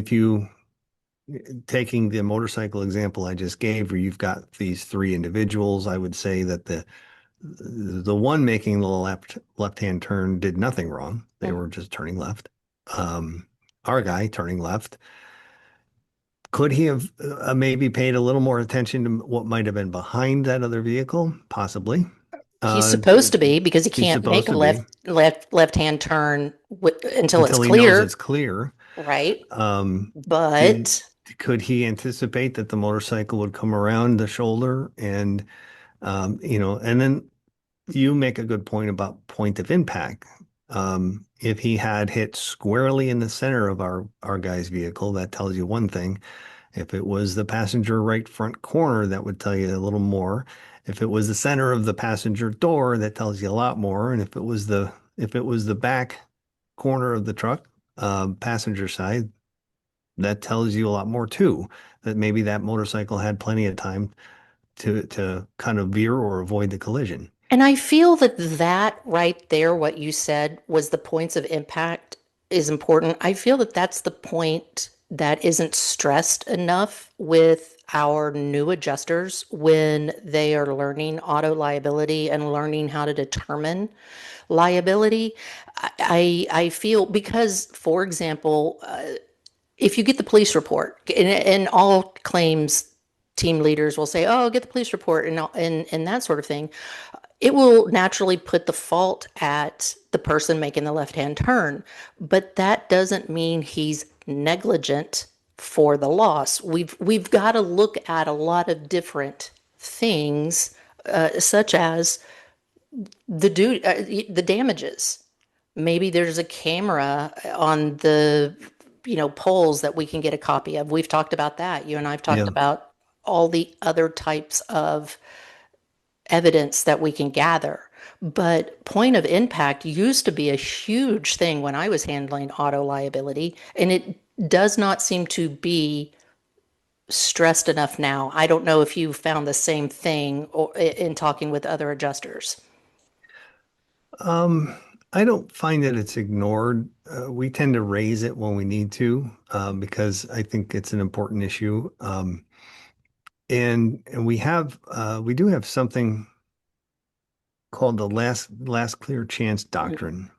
if you taking the motorcycle example I just gave, where you've got these three individuals, I would say that the one making the left-hand turn did nothing wrong. They Mhm. were just turning left. Our guy turning left. Could he have maybe paid a little more attention to what might have been behind that other vehicle? Possibly. He's Uh, supposed to be because he he's can't supposed make a to be left-hand turn until it's until he knows it's clear, clear. right? Um, did But could he anticipate that the motorcycle would come around the shoulder and and then you make a good point about point of impact. If he had hit squarely in the center of our guy's vehicle, that tells you one thing. If it was the passenger right front corner, that would tell you a little more. If it was the center of the passenger door, that tells you a lot more. And if it was the back corner of the truck, passenger side, that tells you a lot more too. That maybe that motorcycle had plenty of time to kind of veer or avoid the collision. And I feel that that right there, what you said was the points of impact is important. I feel that that's the point that isn't stressed enough with our new adjusters when they are learning auto liability and learning how to determine liability. I feel because, for example, if you get the police report, and all claims team leaders will say, "Oh, get the police report," and that sort of thing, it will naturally put the fault at the person making the left-hand turn, but that doesn't mean he's negligent for the loss. We've got to look at a lot of different things, such as the damages. Maybe there's a camera on the poles that we can get a copy of. We've talked about that. You and I've talked Yeah. about all the other types of evidence that we can gather. But point of impact used to be a huge thing when I was handling auto liability, and it does not seem to be stressed enough now. I don't know if you found the same thing or in talking with other adjusters. Um, I don't find that it's ignored. We tend to raise it when we need to, because I think it's an important issue. And we do have something called the last clear chance doctrine.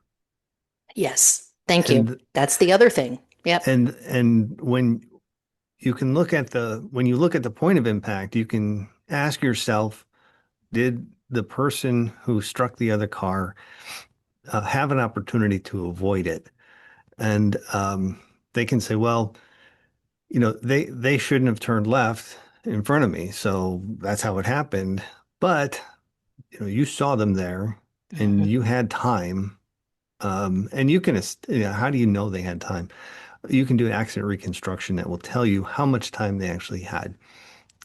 Yes, thank you. And That's the other thing. Yep. and when you look at the point of impact, you can ask yourself, did the person who struck the other car have an opportunity to avoid it? And they can say, well, they shouldn't have turned left in front of me, so that's how it happened. But you saw them there, and Mhm. you had time. And how do you know they had time? You can do an accident reconstruction that will tell you how much time they actually had.